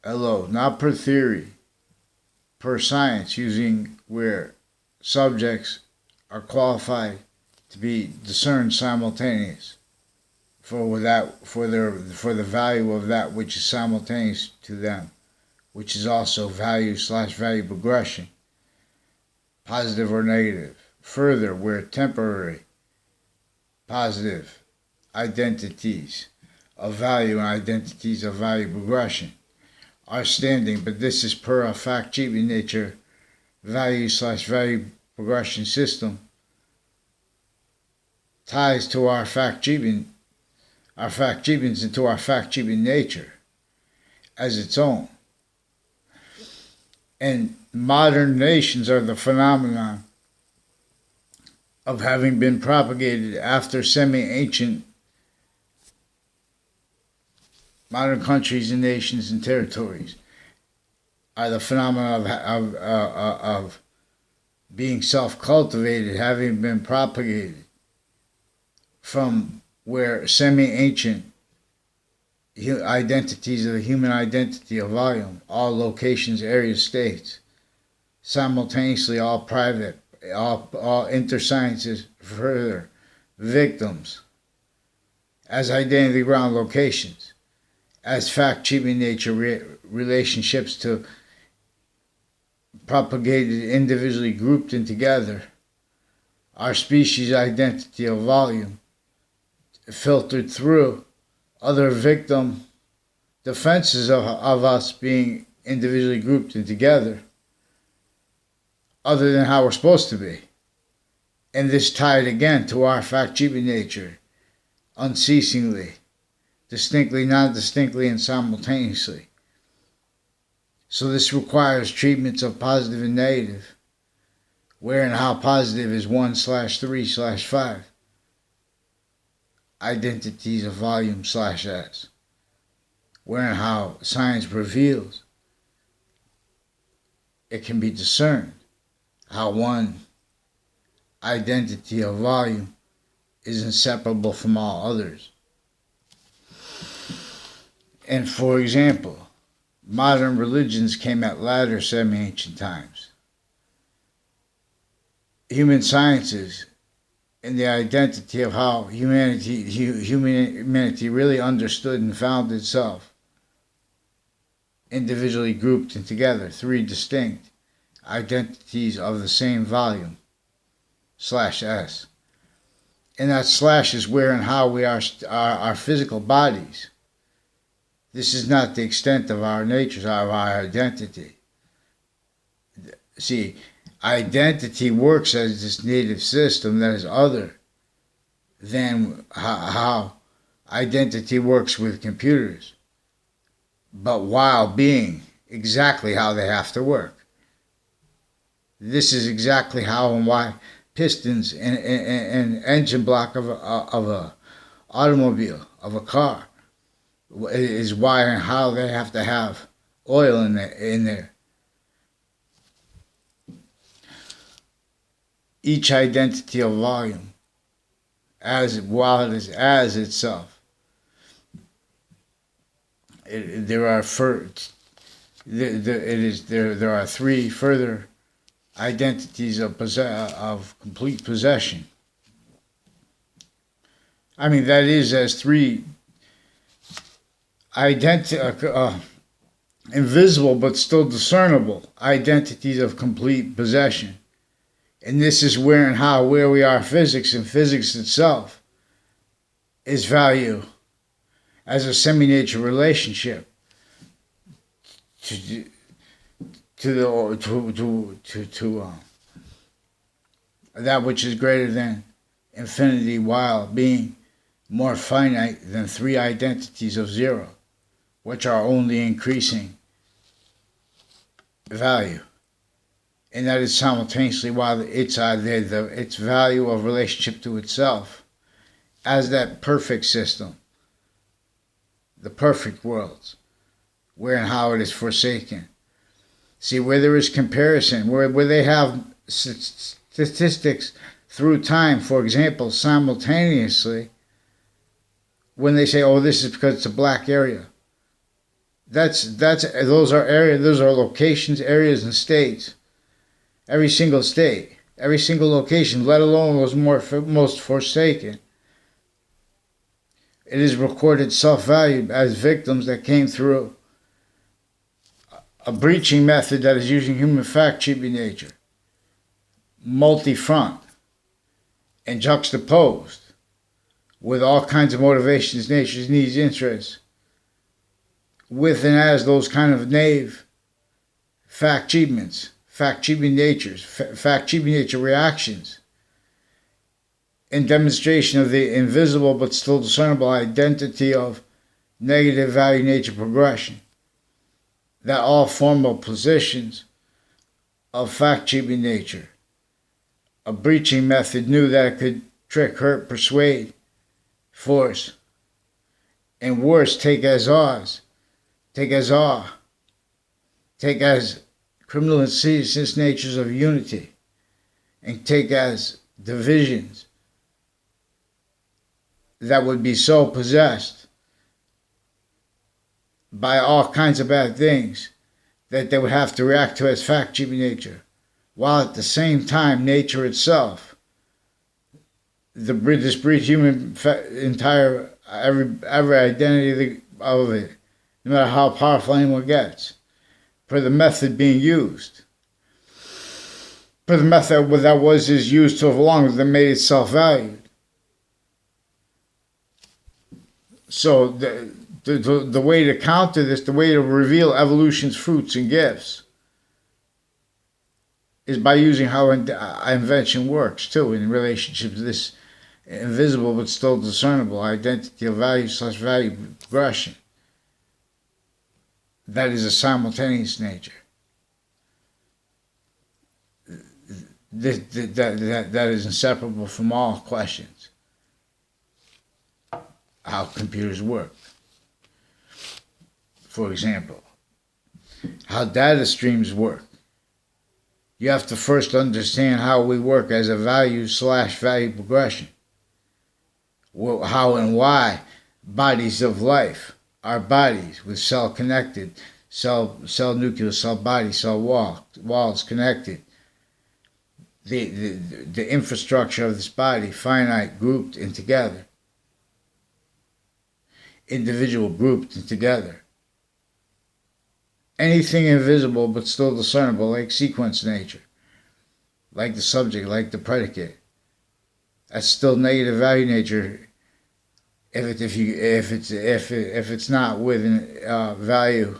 Hello, not per theory, per science, using where subjects are qualified to be discerned simultaneous for the value of that which is simultaneous to them, which is also value/value progression, positive or negative. Further, where temporary positive identities of value and identities of value progression are standing, but this is per a fact-achieving nature value/value progression system ties to our fact-achieving into our fact-achieving nature as its own. And modern nations are the phenomenon of having been propagated after semi-ancient modern countries and nations and territories are the phenomenon of being self-cultivated, having been propagated from where semi-ancient identities of the human identity of volume, all locations, areas, states, simultaneously all private, all intersciences, further, victims, as identity ground locations, as fact-achieving nature relationships to propagated individually grouped and together, our species identity of volume, filtered through other victim defenses of us being individually grouped and together, other than how we're supposed to be. And this tied again to our fact-achieving nature, unceasingly, distinctly, non-distinctly, and simultaneously. So this requires treatments of positive and negative, where and how positive is 1/3/5, identities of volume/s, where and how science reveals it can be discerned how one identity of volume is inseparable from all others. And for example, modern religions came at latter semi-ancient times. Human sciences and the identity of how humanity really understood and found itself, individually grouped and together, three distinct identities of the same volume/s. And that slash is where and how we are our physical bodies. This is not the extent of our nature, of our identity. See, identity works as this native system that is other than how identity works with computers, but while being exactly how they have to work. This is exactly how and why pistons and engine block of a automobile, of a car, is why and how they have to have oil in there. Each identity of volume, while it is as itself, there are three further identities of complete possession. I mean, that is as three invisible but still discernible identities of complete possession. And this is where and how, where we are physics, and physics itself is value as a semi-nature relationship to that which is greater than infinity, while being more finite than three identities of zero, which are only increasing value. And that is simultaneously while its value of relationship to itself as that perfect system, the perfect worlds, where and how it is forsaken. See, where there is comparison, where they have statistics through time, for example, simultaneously, when they say, oh, this is because it's a black area, those are locations, areas, and states. Every single state, every single location, let alone those most forsaken. It is recorded self-value as victims that came through a breaching method that is using human fact-cheaping nature, multi-front, and juxtaposed with all kinds of motivations, natures, needs, interests, with and as those kind of naive fact-cheapments, fact-cheaping natures, fact-cheaping nature reactions, in demonstration of the invisible but still discernible identity of negative value nature progression, that all formal positions of fact-cheaping nature, a breaching method knew that it could trick, hurt, persuade, force, and worse, take as criminal and seditious natures of unity, and take as divisions that would be so possessed by all kinds of bad things that they would have to react to as fact-cheaping nature, while at the same time nature itself, this breeds human entire every identity of it, no matter how powerful anyone gets, for the method being used, for the method that is used so long that made it self-valued. So the way to counter this, the way to reveal evolution's fruits and gifts, is by using how invention works too in relationship to this invisible but still discernible identity of value/value progression. That is a simultaneous nature. That is inseparable from all questions. How computers work. For example, how data streams work. You have to first understand how we work as a value/value progression. How and why bodies of life, our bodies with cell connected, cell nucleus, cell body, cell walls connected. The infrastructure of this body, finite, grouped and together. Individual, grouped and together. Anything invisible but still discernible, like sequence nature, like the subject, like the predicate. That's still negative value nature. If it's not with value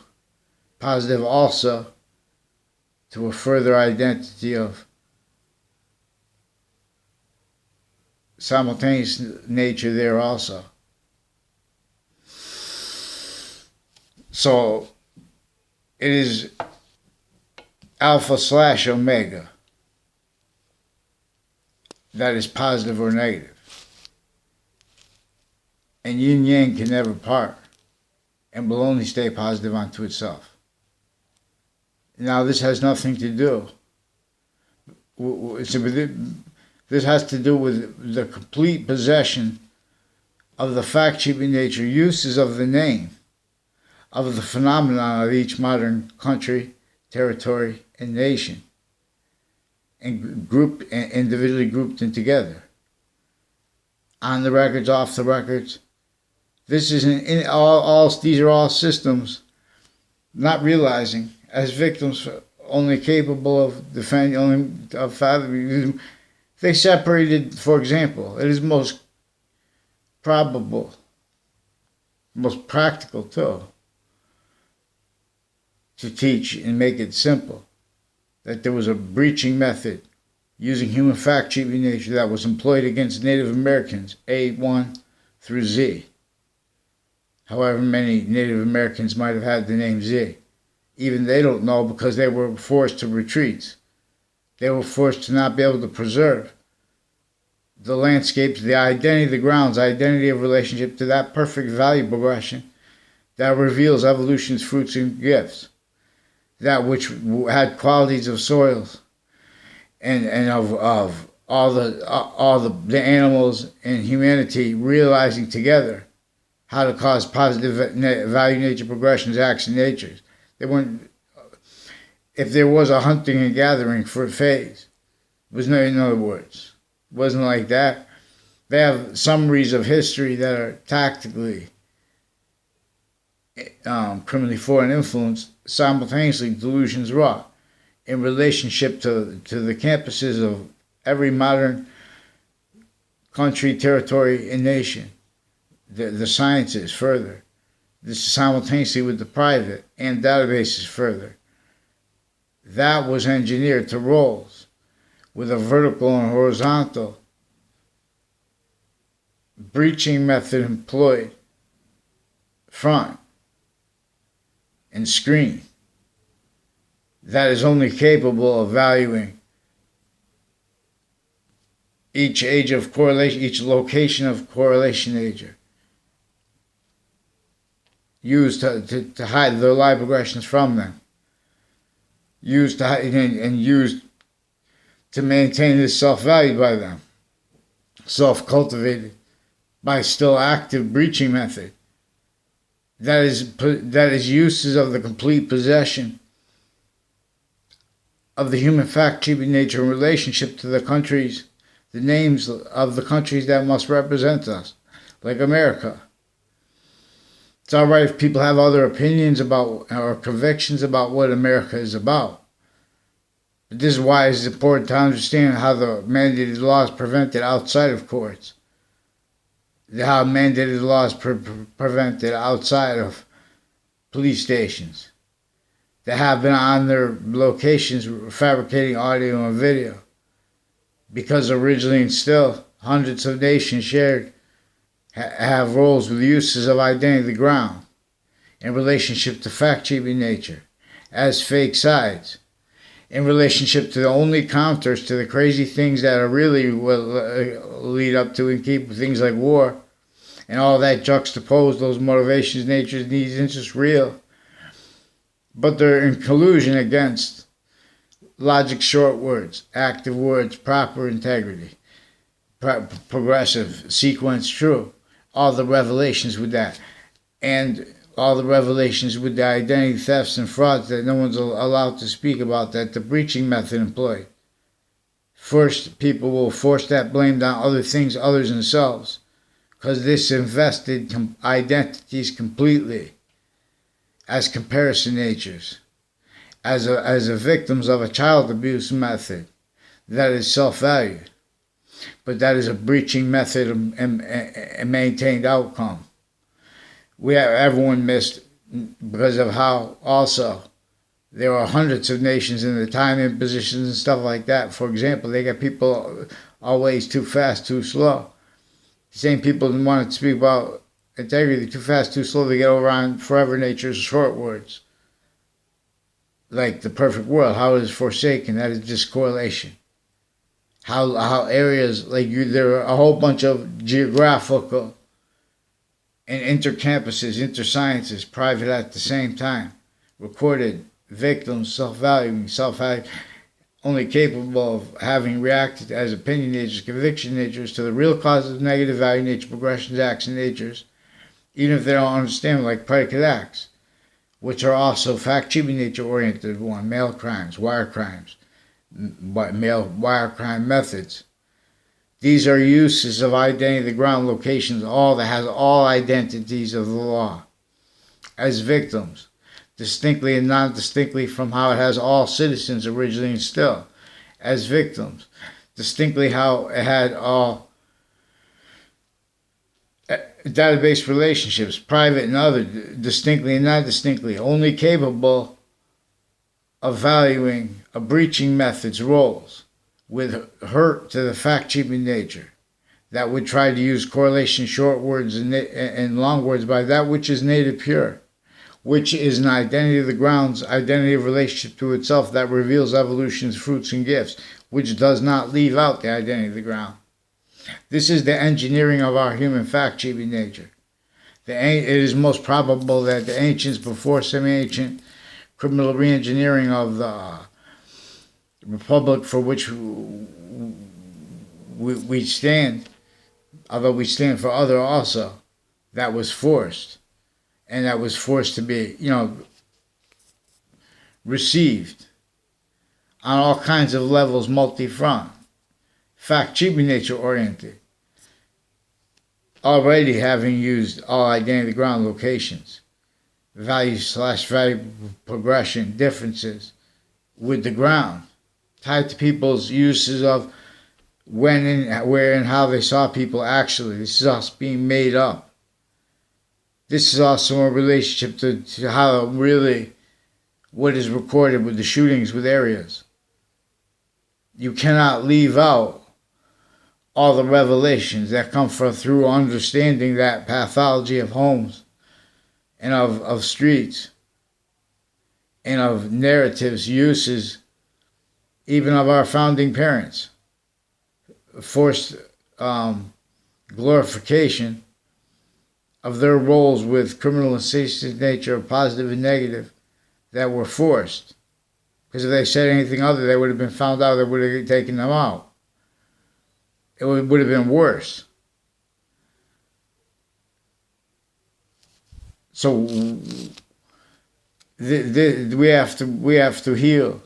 positive also, to a further identity of simultaneous nature there also. So it is alpha/omega that is positive or negative. And yin yang can never part and will only stay positive unto itself. Now this has nothing to do. This has to do with the complete possession of the fact-cheaping nature, uses of the name, of the phenomenon of each modern country, territory, and nation, and individually grouped and together. On the records, off the records. This is these are all systems not realizing as victims only capable of defending, only of fathoming. They separated, for example, it is most probable, most practical too, to teach and make it simple, that there was a breaching method using human fact-cheaping nature that was employed against Native Americans, A1 through Z. However many Native Americans might have had the name Z. Even they don't know because they were forced to retreats. They were forced to not be able to preserve the landscapes, the identity, the grounds, identity of relationship to that perfect value progression that reveals evolution's fruits and gifts. That which had qualities of soils and of all the animals and humanity realizing together how to cause positive value nature progressions, acts, and natures. They weren't. If there was a hunting and gathering for a phase, it was no. In other words, it wasn't like that. They have summaries of history that are tactically criminally foreign influenced, simultaneously delusions wrought in relationship to the campuses of every modern country, territory, and nation. The sciences further. This is simultaneously with the private and databases further. That was engineered to roles with a vertical and horizontal breaching method employed front and screen that is only capable of valuing each age of correlation, each location of correlation age, used to hide their live progressions from them, used to hide, and used to maintain this self-value by them, self-cultivated by still active breaching method. That is uses of the complete possession of the human fact, attribute, nature, in relationship to the countries, the names of the countries that must represent us, like America. It's all right if people have other opinions about or convictions about what America is about. But this is why it's important to understand how the mandated laws prevented outside of courts. How mandated laws prevented outside of police stations that have been on their locations fabricating audio and video. Because originally and still, hundreds of nations shared have roles with uses of identity of the ground in relationship to fact-achieving nature as fake sides, in relationship to the only counters to the crazy things that are really what lead up to and keep things like war and all that juxtapose those motivations, natures, needs, interests real. But they're in collusion against logic, short words, active words, proper integrity, progressive, sequence, true. All the revelations with that. And all the revelations with the identity thefts and frauds that no one's allowed to speak about, that the breaching method employed. First, people will force that blame down other things, others themselves, because this invested identities completely as comparison natures, as a victims of a child abuse method that is self-valued, but that is a breaching method and maintained outcome. Everyone missed because of how also there are hundreds of nations in the time impositions and stuff like that. For example, they got people always too fast, too slow. The same people that want to speak about integrity, too fast, too slow, they get over on forever nature's short words. Like the perfect world, how it is forsaken, that is just correlation. How areas, like there are a whole bunch of geographical and intercampuses, intersciences, private at the same time, recorded victims, self-valuing, only capable of having reacted as opinion natures, conviction natures to the real causes of negative value nature, progressions, acts, and natures, even if they don't understand, like predicate acts, which are also fact-achieving nature-oriented one, mail crimes, wire crimes, mail wire crime methods. These are uses of identity, the ground locations, all that has all identities of the law as victims, distinctly and non-distinctly from how it has all citizens originally and still as victims, distinctly how it had all database relationships, private and other, distinctly and non-distinctly, only capable of valuing a breaching method's roles with hurt to the fact-achieving nature that would try to use correlation, short words, and long words by that which is native pure, which is an identity of the ground's identity of relationship to itself that reveals evolution's fruits and gifts, which does not leave out the identity of the ground. This is the engineering of our human fact-achieving nature. It is most probable that the ancients, before semi-ancient criminal re-engineering of the republic for which we stand, although we stand for other also, that was forced, and that was forced to be, received on all kinds of levels, multi-front, fact, cheaply nature-oriented, already having used all identity ground locations, value/value progression differences with the ground, tied to people's uses of when and where and how they saw people actually. This is us being made up. This is also a relationship to how really what is recorded with the shootings with areas. You cannot leave out all the revelations that come through understanding that pathology of homes and of streets and of narratives, uses, even of our founding parents. Forced glorification of their roles with criminal and sadistic nature, positive and negative, that were forced. Because if they said anything other, they would have been found out, they would have taken them out. It would have been worse. So we have to heal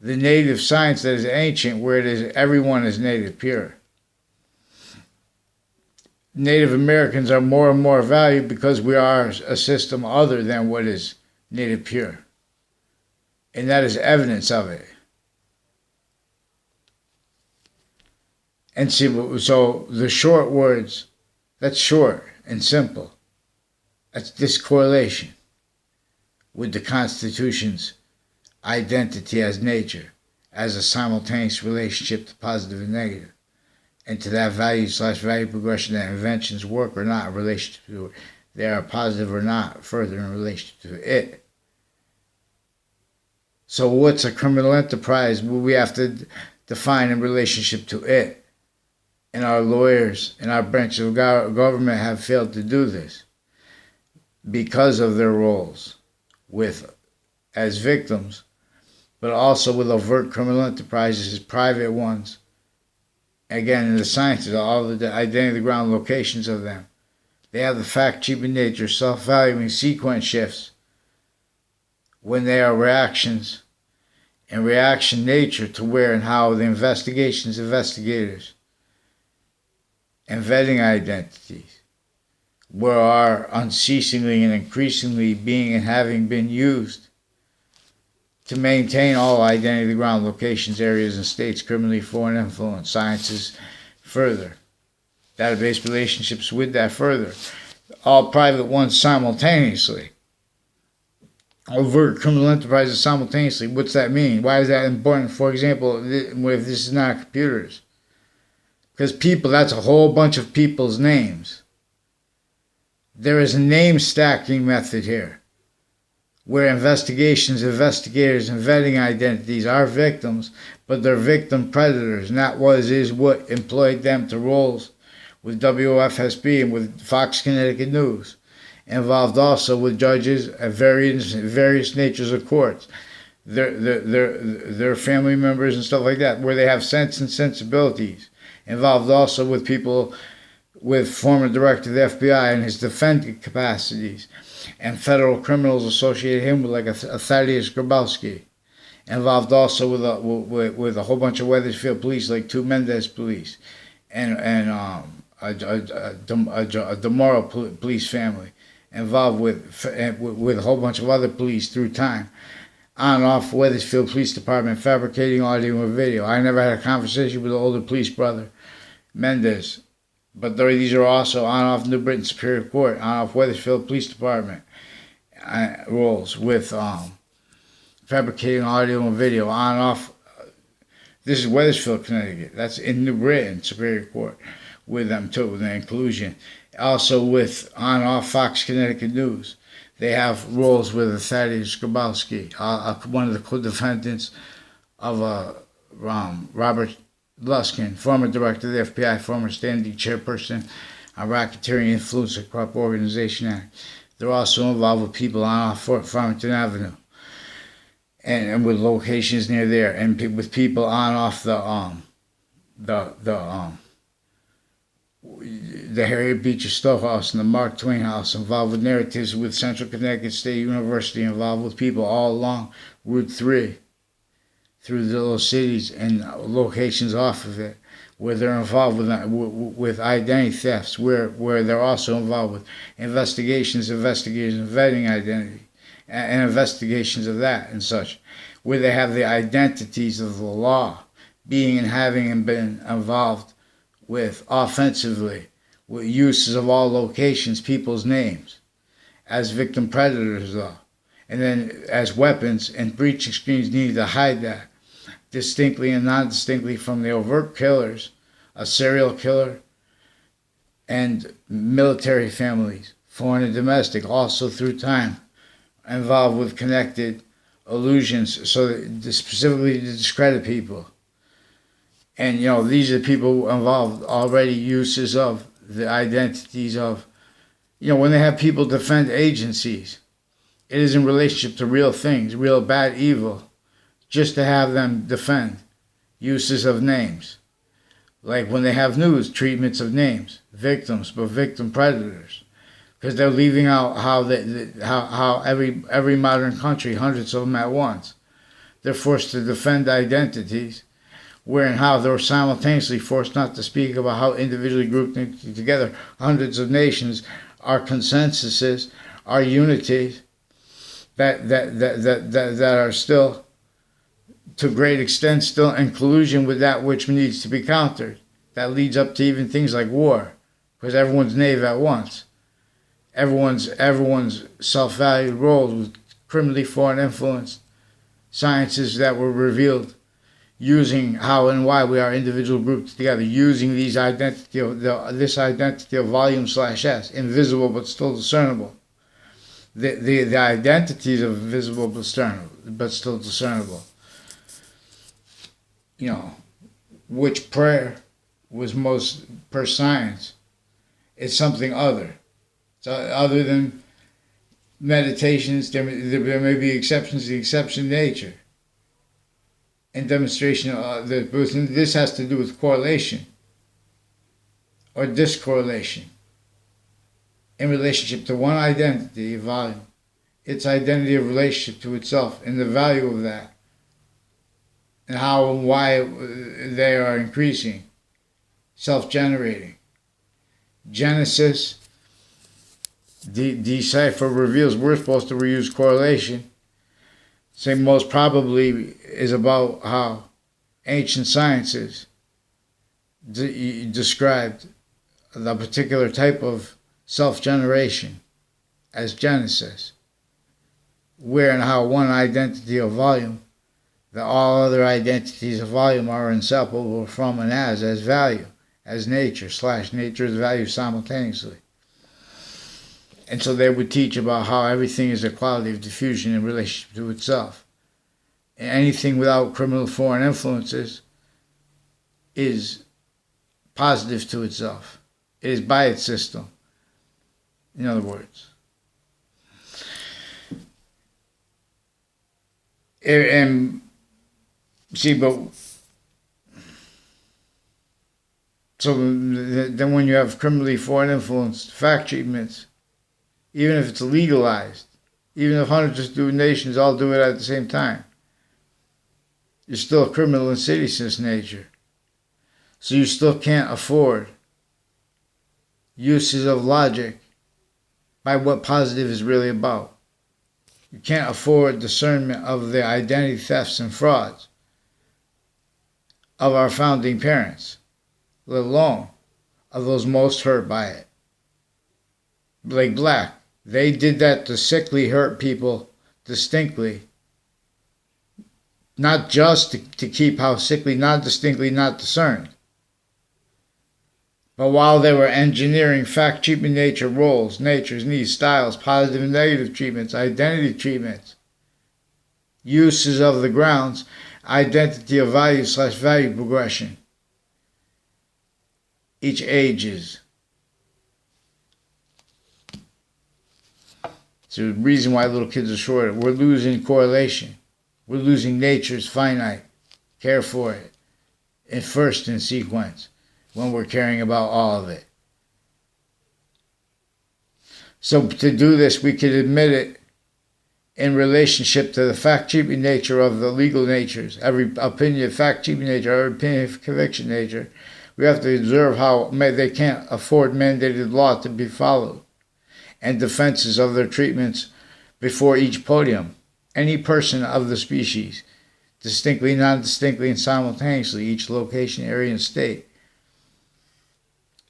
the native science that is ancient, where it is everyone is native pure. Native Americans are more and more valued because we are a system other than what is native pure. And that is evidence of it. And see, so the short words, that's short and simple. That's discorrelation with the Constitution's identity as nature, as a simultaneous relationship to positive and negative, and to that value/value progression that inventions work or not in relation to it. They are positive or not further in relation to it. So what's a criminal enterprise? Well, we have to define in relationship to it. And our lawyers and our branch of government have failed to do this because of their roles as victims, but also with overt criminal enterprises as private ones. Again, in the sciences, all the identity ground locations of them. They have the fact, cheaping nature, self-valuing sequence shifts when they are reactions, and reaction nature to where and how the investigators, and vetting identities, where are unceasingly and increasingly being and having been used to maintain all identity ground locations, areas, and states, criminally foreign influence, sciences further. Database relationships with that further. All private ones simultaneously. Overt criminal enterprises simultaneously. What's that mean? Why is that important? For example, if this is not computers. Because people, that's a whole bunch of people's names. There is a name stacking method here, where investigators, and vetting identities are victims, but they're victim predators, not what employed them to roles with WFSB and with Fox Connecticut News. Involved also with judges at various natures of courts, their family members and stuff like that, where they have sense and sensibilities. Involved also with people, with former director of the FBI and his defendant capacities, and federal criminals associated him with, like a Thaddeus Grabowski. Involved also with a whole bunch of Wethersfield police, like two Mendez police, and a DeMauro police family. Involved with a whole bunch of other police through time. On and off Wethersfield Police Department, fabricating audio and video. I never had a conversation with the older police brother, Mendez. But these are also on and off New Britain Superior Court, on and off Wethersfield Police Department roles with fabricating audio and video, on and off. This is Wethersfield, Connecticut. That's in New Britain Superior Court with them too, with the inclusion. Also with on and off Fox Connecticut News. They have roles with Thaddeus Grabowski, one of the co-defendants of Robert Luskin, former director of the FBI, former standing chairperson on Racketeering Influence and Corrupt Organization Act. They're also involved with people on off Fort Farmington Avenue, and with locations near there, and with people on off the Harriet Beecher Stowe House and the Mark Twain House, involved with narratives with Central Connecticut State University, involved with people all along Route 3, through those cities and locations off of it, where they're involved with identity thefts, where they're also involved with investigations, vetting identity, and investigations of that and such, where they have the identities of the law, being and having been involved with offensively, with uses of all locations, people's names, as victim predators though, and then as weapons, and breaching screens needed to hide that distinctly and non-distinctly from the overt killers, a serial killer, and military families, foreign and domestic, also through time, involved with connected illusions, so that specifically to discredit people. And these are people involved already, uses of the identities of, when they have people defend agencies, it is in relationship to real things, real bad evil, just to have them defend uses of names. Like when they have news, treatments of names, victims, but victim predators, because they're leaving out how every modern country, hundreds of them at once, they're forced to defend identities, where and how they're simultaneously forced not to speak about how individually grouped together hundreds of nations are consensuses, are unities that are still, to a great extent, still in collusion with that which needs to be countered. That leads up to even things like war, because everyone's knave at once. Everyone's self-valued roles with criminally foreign influenced sciences that were revealed, using how and why we are individual groups together, using this identity of volume/S, invisible but still discernible. The identities of invisible but still discernible. Which prayer was most, per science, is something other. So other than meditations, there may be exceptions to the exception nature. And demonstration of this has to do with correlation or discorrelation in relationship to one identity, volume, its identity of relationship to itself, and the value of that, and how and why they are increasing, self-generating. Genesis, decipher, reveals we're supposed to reuse correlation. Say most probably is about how ancient sciences described the particular type of self-generation as Genesis, where and how one identity of volume, that all other identities of volume are inseparable from and as value, as nature/nature's value simultaneously. And so they would teach about how everything is a quality of diffusion in relationship to itself. And anything without criminal foreign influences is positive to itself. It is by its system. In other words. And see, but so then when you have criminally foreign influenced fact treatments, even if it's legalized, even if hundreds of nations all do it at the same time, you're still a criminal in seditious nature. So you still can't afford uses of logic by what positive is really about. You can't afford discernment of the identity thefts and frauds of our founding parents, let alone of those most hurt by it. Like Black, they did that to sickly hurt people distinctly, not just to keep how sickly, not distinctly, not discerned. But while they were engineering fact treatment nature roles, nature's needs, styles, positive and negative treatments, identity treatments, uses of the grounds, identity of value/value progression, each ages. So the reason why little kids are shorter, we're losing correlation. We're losing nature's finite care for it in first in sequence. when we're caring about all of it. So to do this, we could admit it in relationship to the fact-keeping nature of the legal natures. Every opinion of fact-keeping nature, every opinion of conviction nature. We have to observe how they can't afford mandated law to be followed, and defenses of their treatments before each podium. Any person of the species, distinctly, non-distinctly, and simultaneously, each location, area, and state.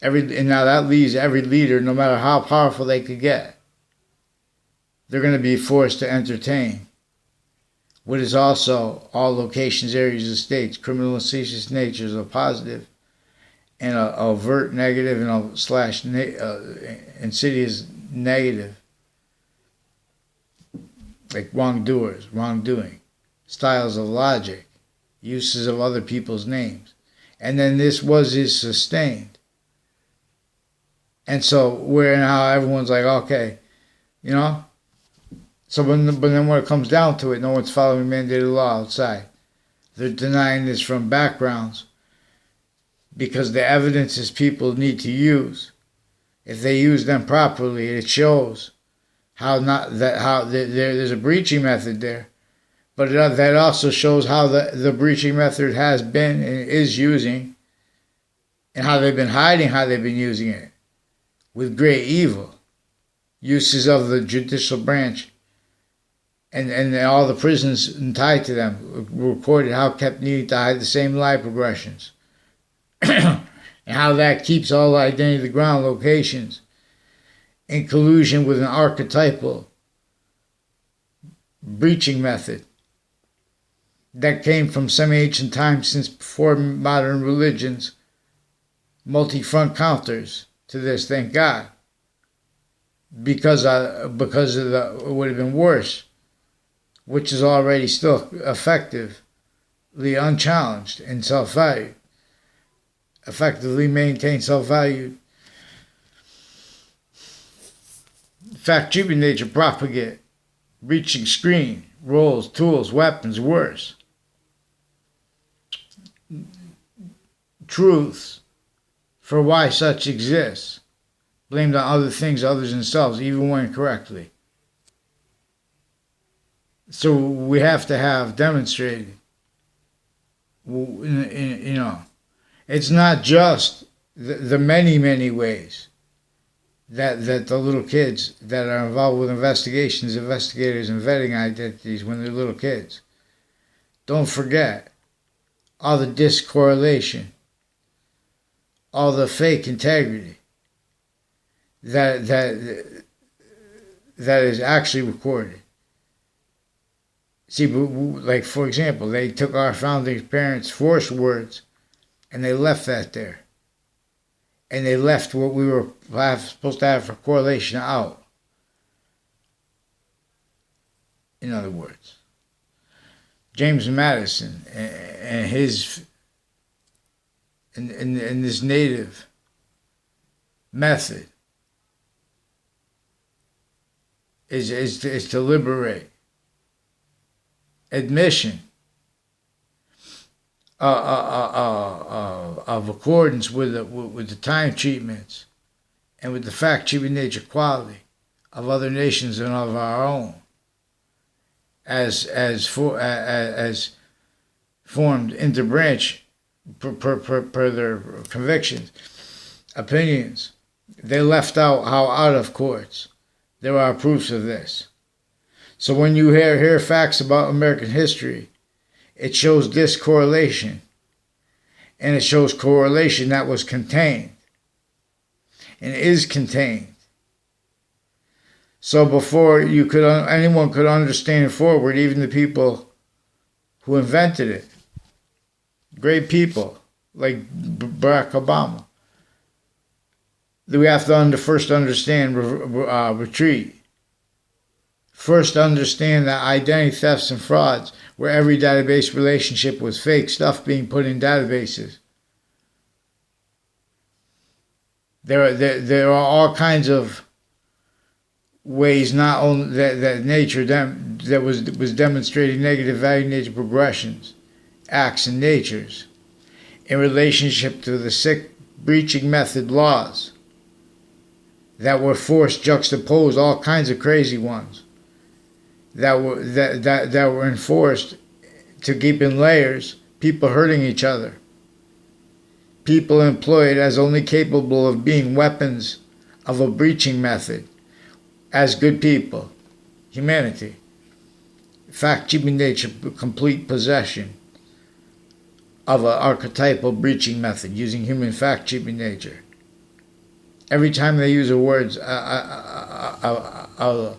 And now that leaves every leader, no matter how powerful they could get, they're going to be forced to entertain what is also all locations, areas, and states, criminal and seditious natures of positive and overt negative and insidious negative, like wrongdoers, wrongdoing, styles of logic, uses of other people's names. And then this is sustained. And so where now everyone's like, okay, you know? So but then when it comes down to it, no one's following mandated law outside. They're denying this from backgrounds because the evidences people need to use, if they use them properly, it shows there's a breaching method there. But that also shows how the breaching method has been and is using, and how they've been hiding how they've been using it with great evil. Uses of the judicial branch and all the prisons tied to them recorded how kept needing to hide the same lie progressions. And how that keeps all the identity of the ground locations in collusion with an archetypal breaching method that came from semi-ancient times since before modern religions, multi-front counters to this, thank God. Because of it would have been worse, which is already still effectively unchallenged in self-value. Effectively maintain self-value. Fact-keeping nature propagate, reaching screen, roles, tools, weapons, worse. Truths for why such exists, blamed on other things others themselves, even when correctly. So we have to have demonstrated, you know, it's not just the many, many ways that the little kids that are involved with investigations, investigators, and vetting identities when they're little kids. Don't forget all the discorrelation, all the fake integrity that is actually recorded. See, like for example, they took our founding parents' forced words and they left that there. And they left what we were supposed to have for correlation out. In other words, James Madison and his and this native method is to liberate admission of accordance with the time treatments and with the fact-keeping nature quality of other nations and of our own, as formed into branch per their convictions, opinions. They left out how out of courts. There are proofs of this. So when you hear facts about American history, it shows discorrelation, and it shows correlation that was contained and is contained. So before anyone could understand it forward, even the people who invented it, great people like Barack Obama, we have to first understand retreat. First understand that identity thefts and frauds, where every database relationship was fake stuff being put in databases. There are all kinds of ways, not only that nature that was demonstrating negative value nature progressions, acts and natures in relationship to the sick breaching method laws that were forced, juxtaposed, all kinds of crazy ones that were enforced to keep in layers, people hurting each other, people employed as only capable of being weapons of a breaching method as good people, humanity, fact, human nature, complete possession of an archetypal breaching method using human fact, human nature. Every time they use a word, a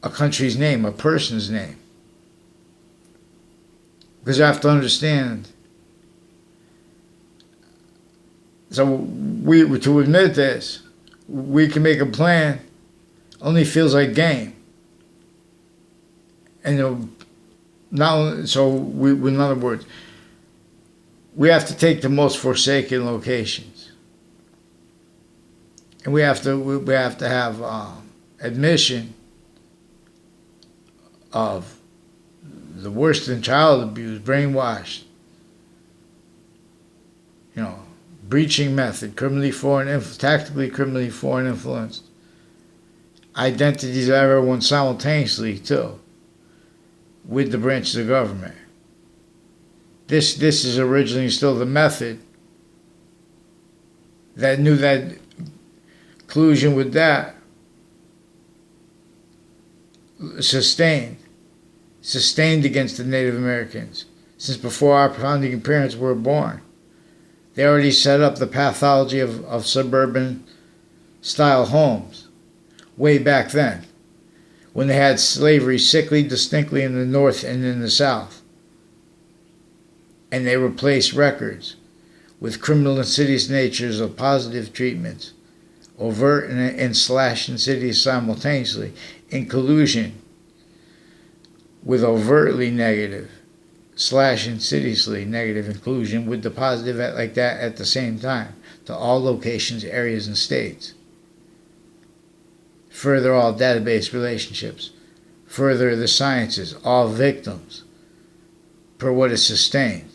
country's name, a person's name. Because you have to understand. So to admit this, we can make a plan, only feels like game. And in other words, we have to take the most forsaken locations. And we have to have admission of the worst in child abuse, brainwashed, breaching method, tactically criminally foreign influenced, identities of everyone simultaneously too, with the branches of government. This is originally still the method that knew that collusion with that sustained against the Native Americans since before our founding parents were born. They already set up the pathology of suburban style homes way back then, when they had slavery sickly distinctly in the North and in the South. And they replaced records with criminal insidious natures of positive treatments, overt and slash insidious simultaneously, in collusion with overtly negative slash insidiously negative inclusion with the positive like that at the same time to all locations, areas, and states. Further, all database relationships. Further, the sciences, all victims, per what is sustained.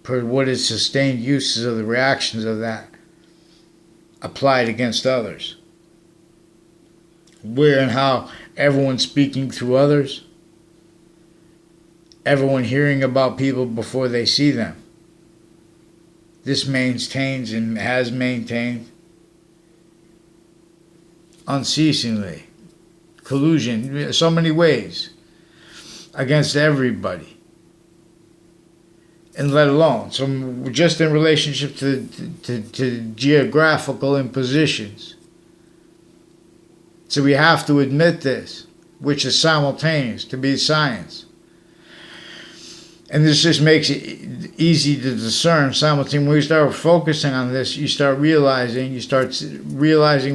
Per what is sustained uses of the reactions of that applied against others. Where and how everyone's speaking through others. Everyone hearing about people before they see them. This maintains and has maintained unceasingly collusion, so many ways, against everybody. And let alone, so just in relationship to geographical impositions. So we have to admit this, which is simultaneous to be science. And this just makes it easy to discern simultaneously. When you start focusing on this, you start realizing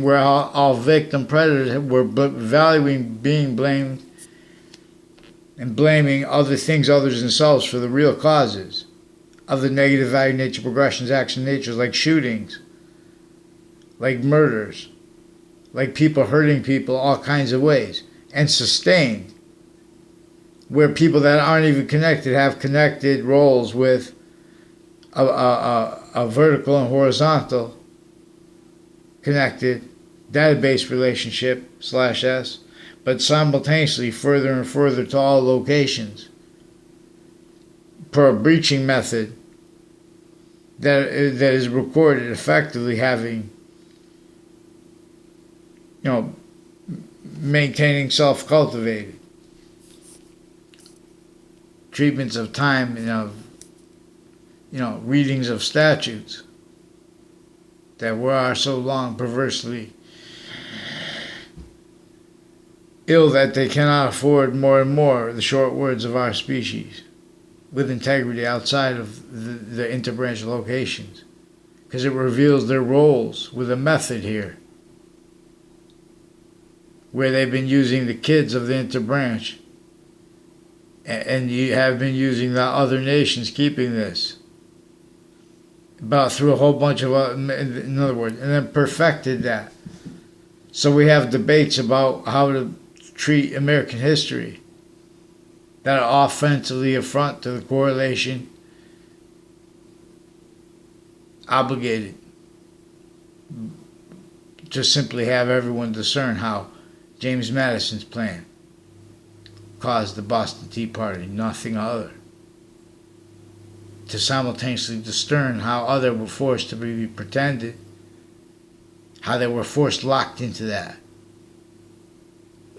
where all victim predators were valuing being blamed and blaming other things other than themselves for the real causes of the negative value nature progressions, action natures, like shootings, like murders, like people hurting people all kinds of ways, and sustained. Where people that aren't even connected have connected roles with a vertical and horizontal connected database relationship /S, but simultaneously further and further to all locations per a breaching method that is recorded effectively having, maintaining self-cultivated treatments of time and of, readings of statutes that are so long perversely ill that they cannot afford more and more the short words of our species with integrity outside of the interbranch locations, because it reveals their roles with a method here where they've been using the kids of the interbranch. And you have been using the other nations keeping this through a whole bunch of, in other words, and then perfected that. So we have debates about how to treat American history that are offensively affront to the correlation obligated to simply have everyone discern how James Madison's plan caused the Boston Tea Party, nothing other. To simultaneously discern how others were forced to be pretended, how they were forced locked into that.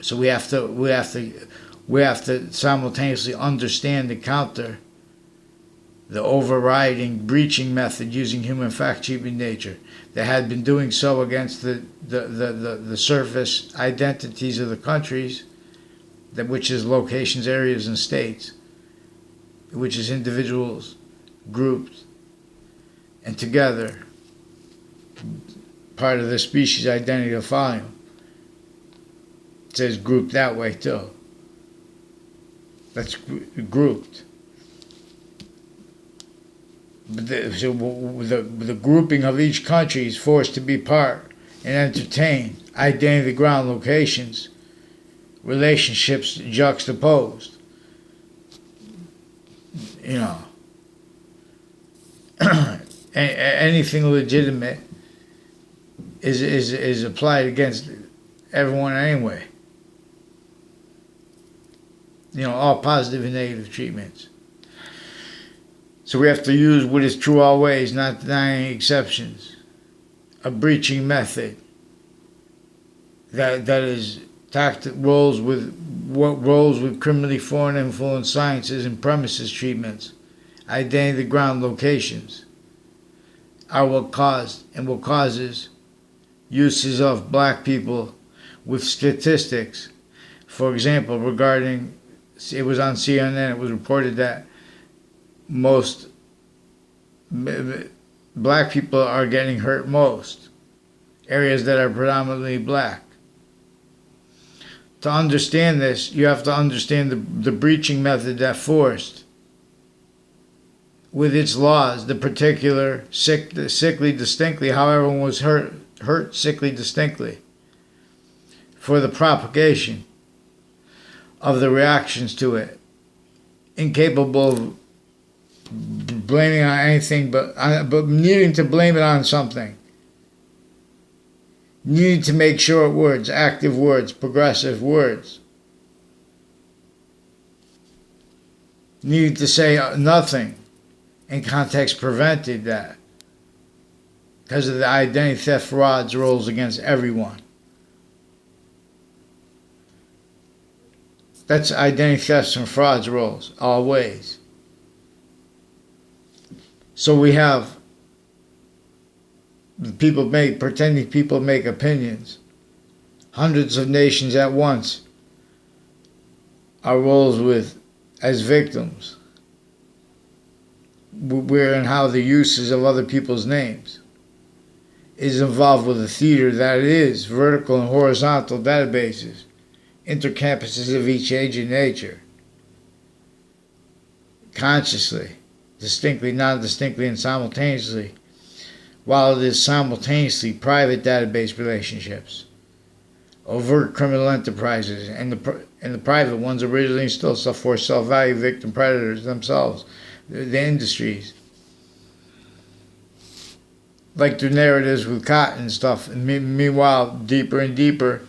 So we have to simultaneously understand and counter the overriding breaching method using human fact-cheating nature that had been doing so against the surface identities of the countries, which is locations, areas, and states, which is individuals, groups, and together, part of the species identity of volume. It says grouped that way too. That's grouped. But the grouping of each country is forced to be part and entertain identity ground locations, relationships juxtaposed. You know, anything legitimate is applied against everyone anyway. You know, all positive and negative treatments. So we have to use what is true always, not denying exceptions. A breaching method that is rolls with criminally foreign influence sciences and premises treatments, identity ground locations, are what caused and what causes uses of black people with statistics. For example, regarding, it was on CNN, it was reported that most black people are getting hurt most. Areas that are predominantly black. To understand this, you have to understand the breaching method that forced, with its laws, the particular sickly distinctly, how everyone was hurt sickly distinctly, for the propagation of the reactions to it, incapable of blaming on anything but needing to blame it on something. Needing to make short words, active words, progressive words. Needing to say nothing, and context prevented that because of the identity theft frauds rolls against everyone. That's identity thefts and frauds rolls, always. So we have pretending people make opinions. Hundreds of nations at once are roles with as victims. Where and how the uses of other people's names is involved with a theater that is vertical and horizontal databases, intercampuses of each age and nature, consciously, distinctly, non-distinctly, and simultaneously, while it is simultaneously private database relationships, overt criminal enterprises, and the private ones originally still for self-value victim predators themselves, the industries. Like their narratives with cotton and stuff, and meanwhile, deeper and deeper,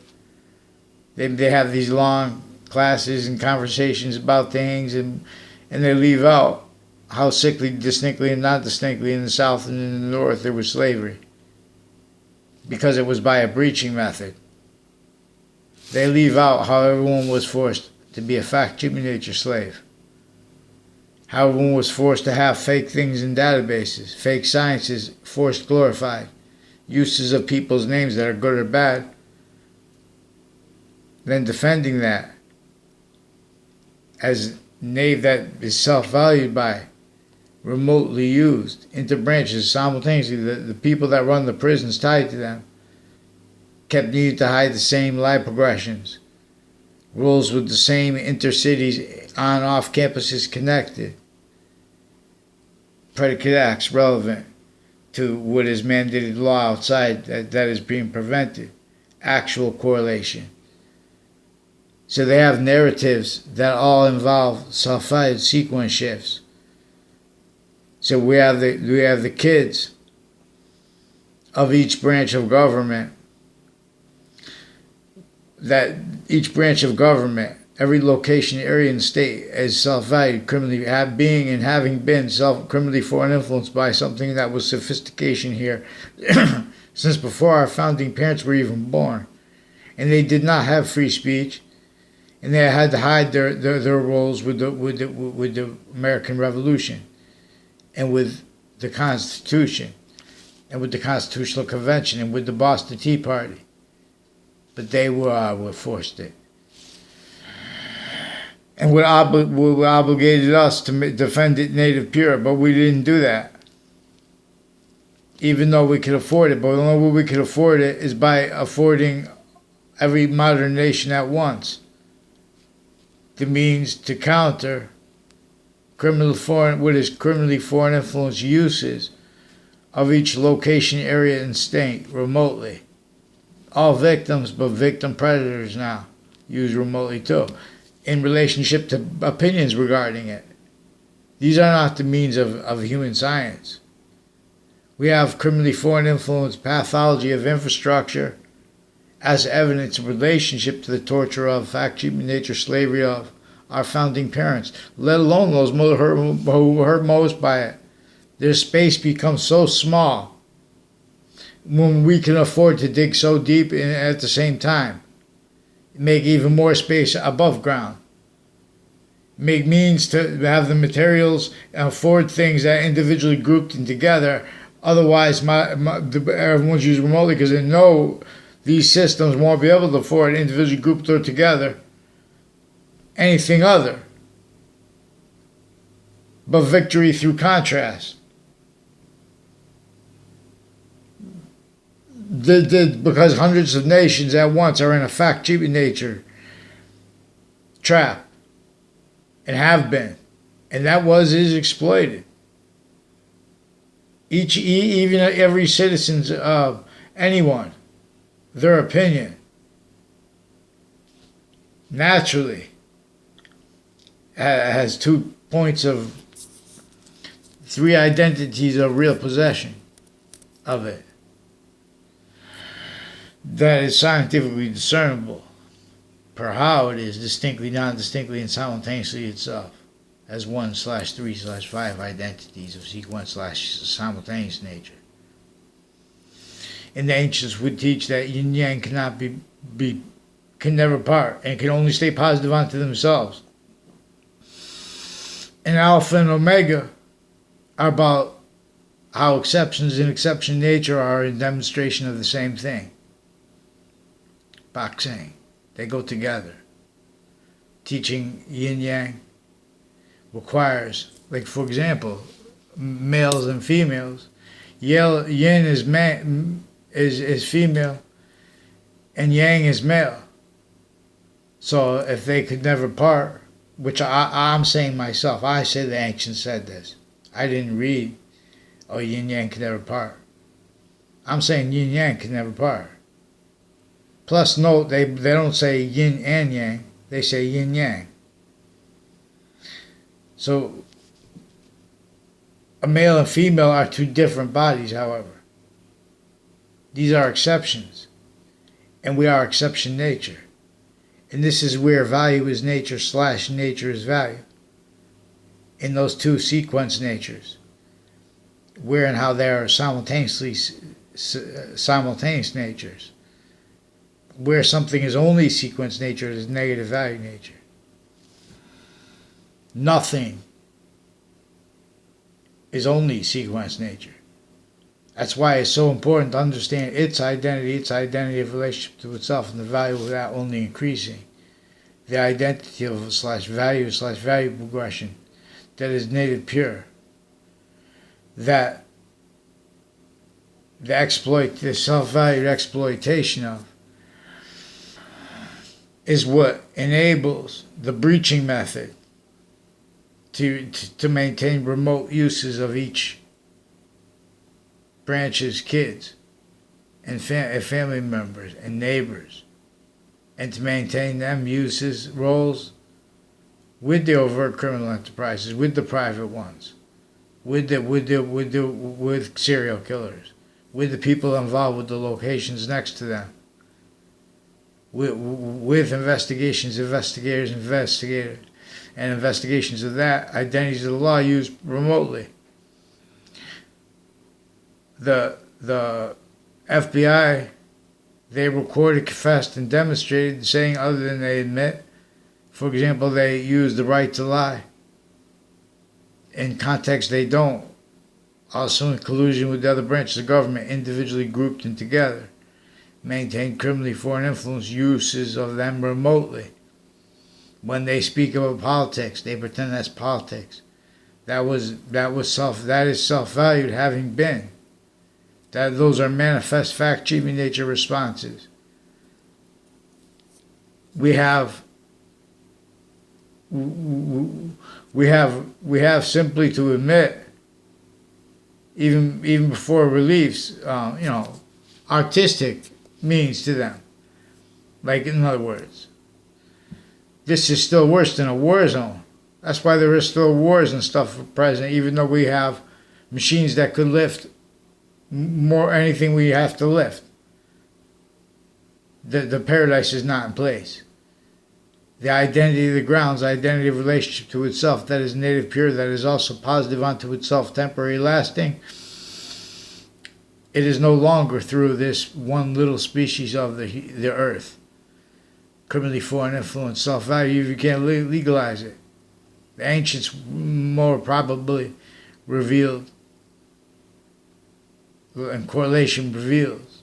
they have these long classes and conversations about things, and they leave out how sickly, distinctly, and not distinctly in the South and in the North there was slavery. Because it was by a breaching method. They leave out how everyone was forced to be a fact-cheating nature slave. How everyone was forced to have fake things in databases, fake sciences forced glorified, uses of people's names that are good or bad, then defending that as name that is self-valued by, remotely used into branches simultaneously. The people that run the prisons tied to them kept needing to hide the same lie progressions, rules with the same intercities on off campuses connected, predicate acts relevant to what is mandated law outside that is being prevented, actual correlation. So they have narratives that all involve self-valued sequence shifts. So we have the kids of each branch of government, that each branch of government, every location, area, and state is self-valued, criminally being and having been criminally foreign influenced by something that was sophistication here since before our founding parents were even born. And they did not have free speech, and they had to hide their roles with the American Revolution, and with the Constitution, and with the Constitutional Convention, and with the Boston Tea Party. But they were forced it. And would obligated us to defend it native pure, but we didn't do that. Even though we could afford it, but the only way we could afford it is by affording every modern nation at once the means to counter criminally foreign influence uses of each location, area, and state remotely. All victims, but victim predators now use remotely too, in relationship to opinions regarding it. These are not the means of human science. We have criminally foreign influence pathology of infrastructure as evidence in relationship to the torture of, fact, treatment, nature, slavery of our founding parents, let alone those who were hurt most by it. Their space becomes so small when we can afford to dig so deep at the same time. Make even more space above ground. Make means to have the materials and afford things that individually grouped in together. Otherwise, everyone's used remotely because they know these systems won't be able to afford individually grouped or together anything other but victory through contrast. Because hundreds of nations at once are in a fact-cheating nature trap, and have been, and that is exploited. Even every citizen's of anyone, their opinion, naturally has 2 points of 3 identities of real possession of it that is scientifically discernible per how it is distinctly, non-distinctly, and simultaneously itself as 1/3/5 identities of sequence/simultaneous nature. And the ancients would teach that yin yang cannot can never part and can only stay positive unto themselves. And Alpha and Omega are about how exceptions in exception nature are a demonstration of the same thing. Boxing, they go together. Teaching yin yang requires, like for example, males and females. Yin is man, is female, and yang is male. So if they could never part, which I'm saying myself, I say the ancients said this. I didn't read, oh, yin yang can never part. I'm saying yin yang can never part. Plus, note, they don't say yin and yang, they say yin yang. So, a male and female are 2 different bodies, however. These are exceptions, and we are exception nature. And this is where value is nature / nature is value. In those 2 sequence natures, where and how they are simultaneous natures. Where something is only sequence nature is negative value nature. Nothing is only sequence nature. That's why it's so important to understand its identity of relationship to itself, and the value of that only increasing. The identity of /value progression that is native pure. That the self-valued exploitation of is what enables the breaching method to maintain remote uses of each branch's kids and family members and neighbors, and to maintain them uses roles with the overt criminal enterprises, with the private ones, with serial killers, with the people involved with the locations next to them, with investigations, investigators, and investigations of that, identities of the law used remotely. The FBI, they recorded, confessed, and demonstrated, saying other than they admit. For example, they use the right to lie. In context, they don't. Also in collusion with the other branches of government, individually grouped and together. Maintain criminally foreign influence uses of them remotely. When they speak about politics, they pretend that's politics. That is self-valued, having been. Those are manifest fact-achieving nature responses. We have simply to admit, even before reliefs, artistic means to them. Like, in other words, this is still worse than a war zone. That's why there is still wars and stuff present, even though we have machines that could lift more anything we have to lift. The paradise is not in place. The identity of the grounds, identity of relationship to itself, that is native, pure, that is also positive unto itself, temporary, lasting. It is no longer through this one little species of the earth. Criminally foreign influence, self-value, you can't legalize it. The ancients more probably revealed, and correlation reveals,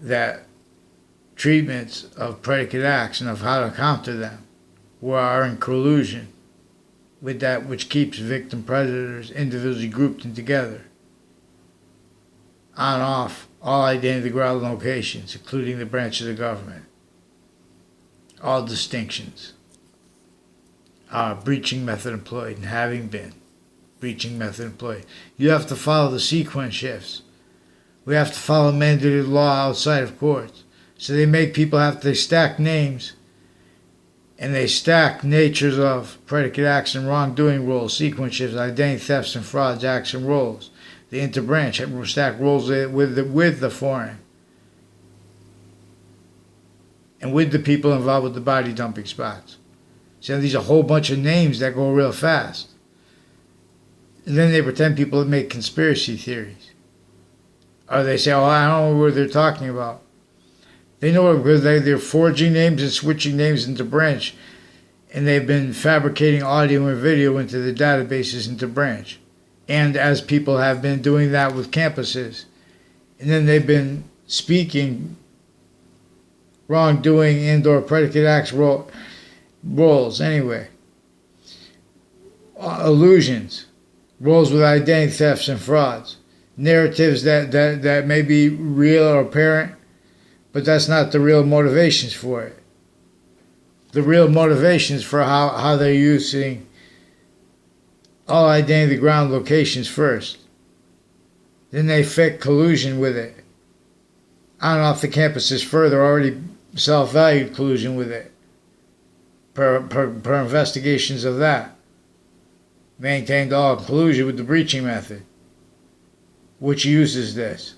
that treatments of predicate acts and of how to counter them are in collusion with that which keeps victim predators individually grouped and together. On off all identity ground locations, including the branches of government. All distinctions are breaching method employed and having been breaching method employed. You have to follow the sequence shifts. We have to follow mandated law outside of courts. So they make people they stack names, and they stack natures of predicate acts and wrongdoing roles, sequence shifts, identity thefts and frauds, acts and roles. The interbranch stack roles with the foreign, and with the people involved with the body dumping spots. So these are a whole bunch of names that go real fast. And then they pretend people make conspiracy theories. Or they say, I don't know what they're talking about. They know it because they're forging names and switching names into branch. And they've been fabricating audio and video into the databases into branch. And as people have been doing that with campuses. And then they've been speaking wrongdoing and/or predicate acts roles anyway. Illusions. Roles with identity thefts and frauds. Narratives that may be real or apparent, but that's not the real motivations for it. The real motivations for how they're using all identity ground locations first. Then they fake collusion with it. On and off the campuses further, already self-valued collusion with it. Per investigations of that. Maintained all collusion with the breaching method, which uses this.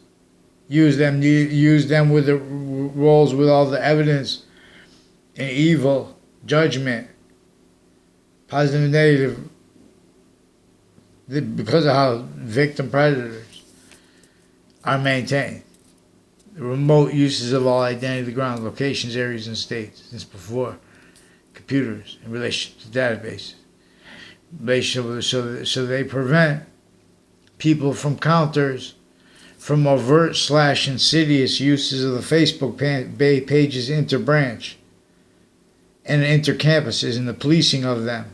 Use them with the roles with all the evidence and evil, judgment, positive and negative, because of how victim predators are maintained. The remote uses of all identity ground locations, areas, and states since before computers in relation to databases. So they prevent people from counters from overt / insidious uses of the Facebook pages interbranch and intercampuses and the policing of them,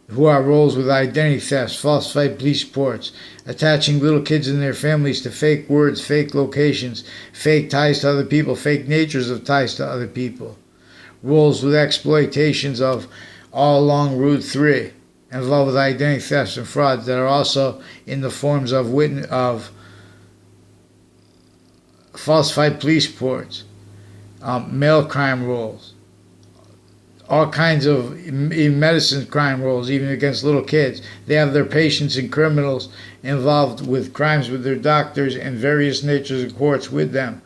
who are roles with identity thefts, falsified police reports, attaching little kids and their families to fake words, fake locations, fake ties to other people, fake natures of ties to other people, roles with exploitations of all along Route 3, involved with identity thefts and frauds that are also in the forms of falsified police reports, mail crime rolls, all kinds of medicine crime rolls, even against little kids. They have their patients and criminals involved with crimes with their doctors and various natures of courts with them.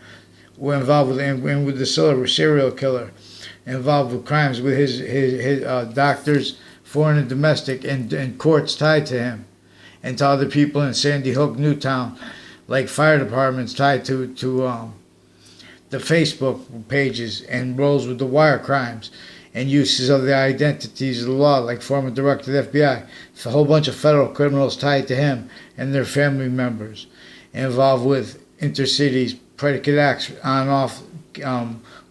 We're involved with, and with the serial killer, involved with crimes with his doctors, foreign and domestic, and courts tied to him, and to other people in Sandy Hook, Newtown, like fire departments tied to the Facebook pages, and rolls with the wire crimes and uses of the identities of the law, like former director of the FBI. It's a whole bunch of federal criminals tied to him and their family members, involved with intercities, predicate acts on and off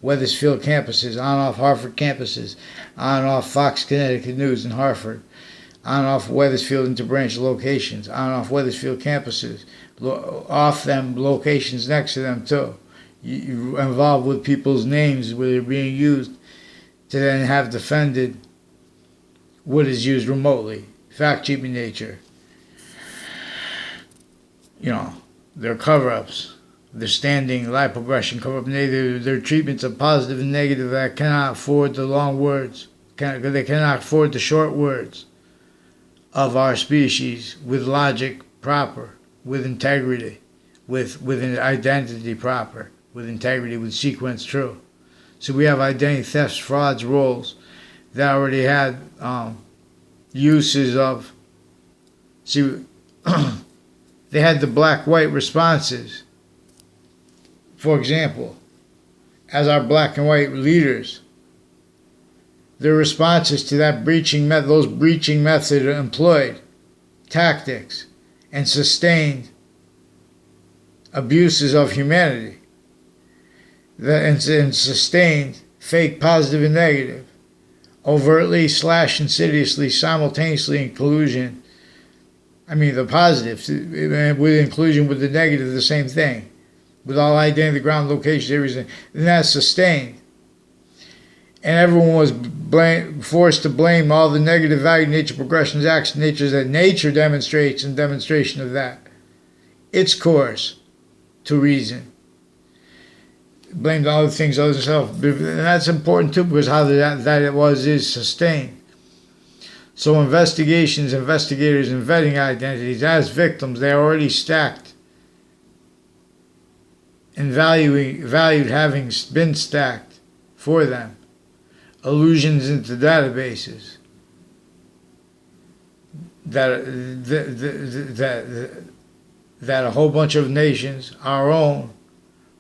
Wethersfield campuses, on and off Harvard campuses, on and off Fox Connecticut News in Hartford, on and off Wethersfield interbranch locations, on and off Wethersfield campuses, off them locations next to them too. You're involved with people's names where they're being used to then have defended what is used remotely. Fact-cheating nature. You know, their cover-ups, their standing, life progression, cover-up, their treatments of positive and negative that cannot afford the long words, they cannot afford the short words of our species with logic proper, with integrity, with an identity proper, with integrity, with sequence true. So we have identity thefts, frauds, rolls that already had uses of, see, they had the black-white responses. For example, as our black and white leaders, their responses to that those breaching methods employed tactics and sustained abuses of humanity, and sustained fake positive and negative, overtly / insidiously, simultaneously in collusion. I mean, the positive with inclusion with the negative, the same thing, with all identity, ground, location, everything, and that's sustained. And everyone was forced to blame all the negative value, nature, progressions, action, natures that nature demonstrates in demonstration of that. Its course to reason. Blamed on other things other than self. And that's important too, because how that it is sustained. So investigations, investigators, and vetting identities as victims, they are already stacked and valued having been stacked for them. Allusions into databases that a whole bunch of nations, our own,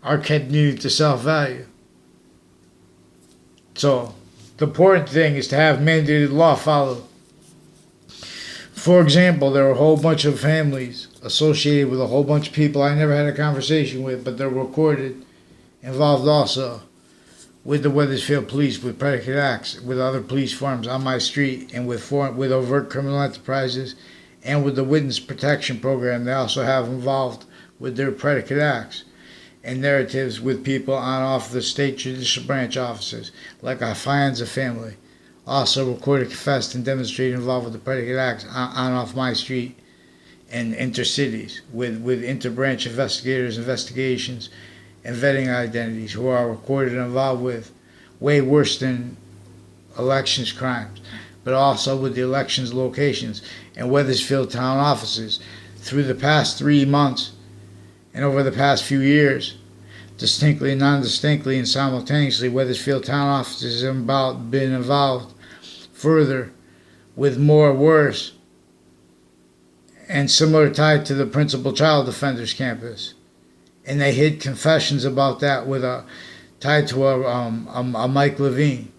are continuing to self-value. So the important thing is to have mandated law followed. For example, there are a whole bunch of families associated with a whole bunch of people I never had a conversation with, but they're recorded, involved also with the Wethersfield Police, with predicate acts, with other police firms on my street, and with overt criminal enterprises, and with the Witness Protection Program. They also have involved with their predicate acts and narratives with people on off the state judicial branch offices, like our Fianza family, also recorded, confessed, and demonstrated involved with the predicate acts on off my street and intercities, with interbranch investigations, and vetting identities who are recorded and involved with way worse than elections crimes, but also with the elections locations and Wethersfield town offices through the past 3 months and over the past few years, distinctly, non-distinctly, and simultaneously. Wethersfield town offices have been involved further with more worse and similar tied to the principal child defenders campus. And they hid confessions about that with tied to a Mike Levine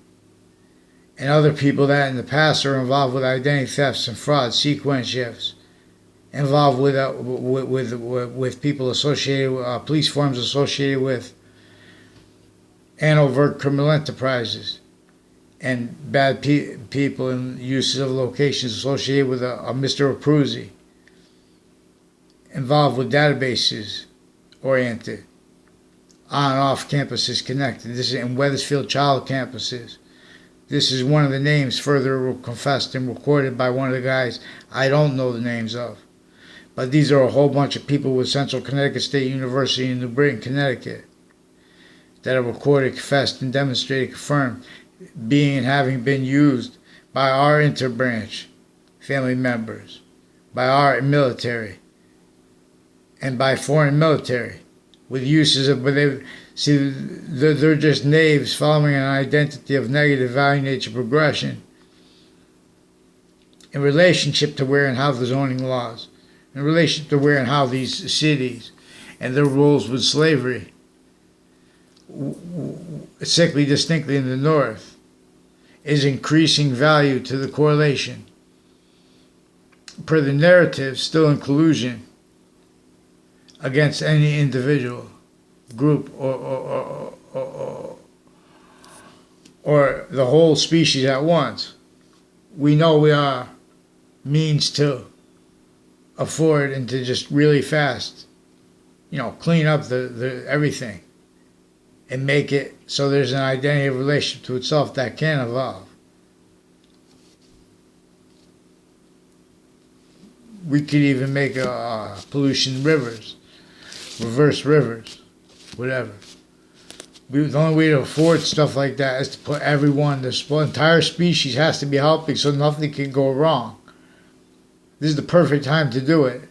and other people that in the past are involved with identity thefts and fraud, sequence shifts, involved with people associated with police forms associated with and overt criminal enterprises, and bad people and uses of locations associated with a Mr. Abruzzi, involved with databases oriented, on and off campuses connected. This is in Wethersfield child campuses. This is one of the names further confessed and recorded by one of the guys I don't know the names of. But these are a whole bunch of people with Central Connecticut State University in New Britain, Connecticut, that are recorded, confessed, and demonstrated, confirmed, being and having been used by our interbranch family members, by our military, and by foreign military, with uses of, but they see they're just knaves following an identity of negative value nature progression in relationship to where and how the zoning laws, in relation to where and how these cities and their rules with slavery, sickly distinctly in the north, is increasing value to the correlation per the narrative still in collusion against any individual, group, or the whole species at once. We know we are means to afford and to just really fast, clean up the everything and make it so there's an identity of relationship to itself that can evolve. We could even make pollution rivers, reverse rivers, whatever. The only way to afford stuff like that is to put everyone, the entire species has to be helping so nothing can go wrong. This is the perfect time to do it.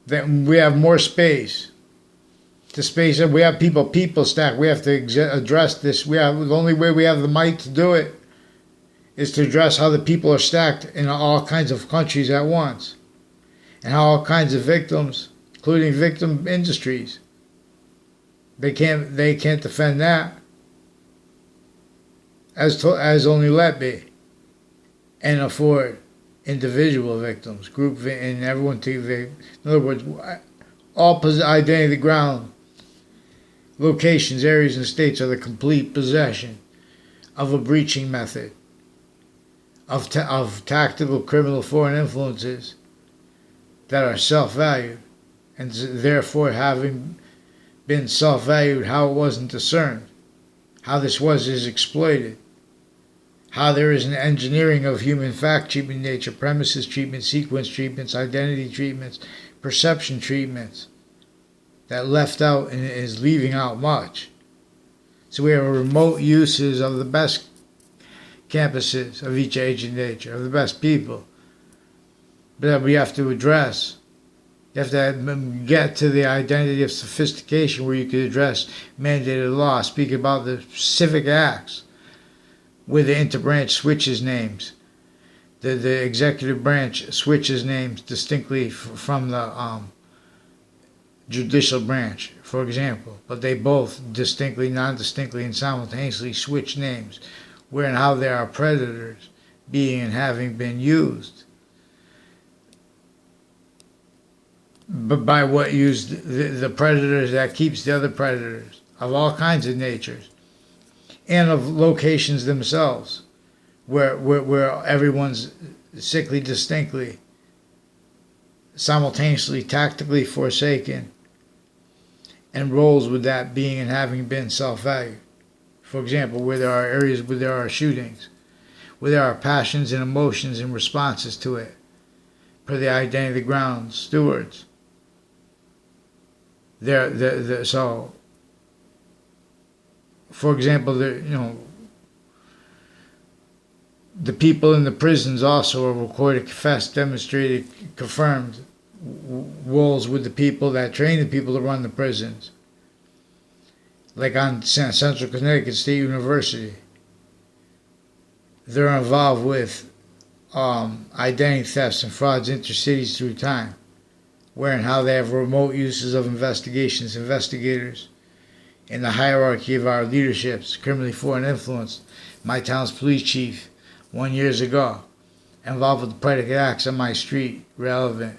Then we have more space. The space that we have people stack. We have to address this. The only way we have the might to do it is to address how the people are stacked in all kinds of countries at once, and how all kinds of victims, including victim industries, they can't defend that as only let be, and afford individual victims, group, and everyone to. In other words, all identity of the ground, locations, areas, and states are the complete possession of a breaching method of tactical criminal foreign influences that are self-valued, and therefore having been self-valued, how it wasn't discerned, how this is exploited, how there is an engineering of human fact treatment nature, premises treatment, sequence treatments, identity treatments, perception treatments, that left out and is leaving out much. So we have remote uses of the best campuses of each age and nature, of the best people, but that we have to address. You have to get to the identity of sophistication where you could address mandated law, speak about the specific acts where the interbranch switches names. The executive branch switches names distinctly from the judicial branch, for example, but they both distinctly, non-distinctly, and simultaneously switch names, where and how there are predators being and having been used. But by what used the predators that keeps the other predators of all kinds of natures, and of locations themselves, where everyone's sickly distinctly, simultaneously, tactically forsaken, and rolls with that being and having been self-valued. For example, where there are areas where there are shootings, where there are passions and emotions and responses to it, per the identity of the ground stewards. So, for example, the people in the prisons also are recorded, confessed, demonstrated, confirmed roles with the people that train the people to run the prisons. Like on Central Connecticut State University, they're involved with identity thefts and frauds intercities through time, where and how they have remote uses of investigators in the hierarchy of our leaderships, criminally foreign influence. My town's police chief 1 year ago, involved with the predicate acts on my street, relevant.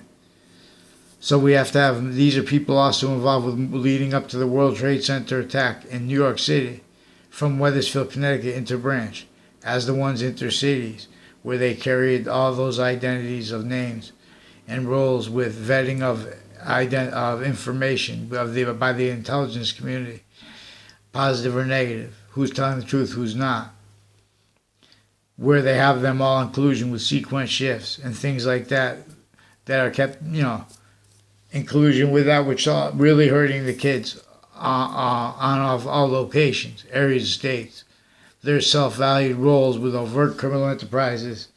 So we have to have, these are people also involved with leading up to the World Trade Center attack in New York City, from Wethersfield, Connecticut, interbranch, as the ones intercities, where they carried all those identities of names and roles with vetting of information by the intelligence community, positive or negative, who's telling the truth, who's not, where they have them all in collusion with sequence shifts and things like that, that are kept, inclusion with that, which are really hurting the kids on all locations, areas, states. Their self-valued roles with overt criminal enterprises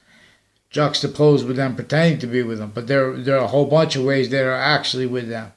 juxtaposed with them pretending to be with them, but there are a whole bunch of ways that are actually with them.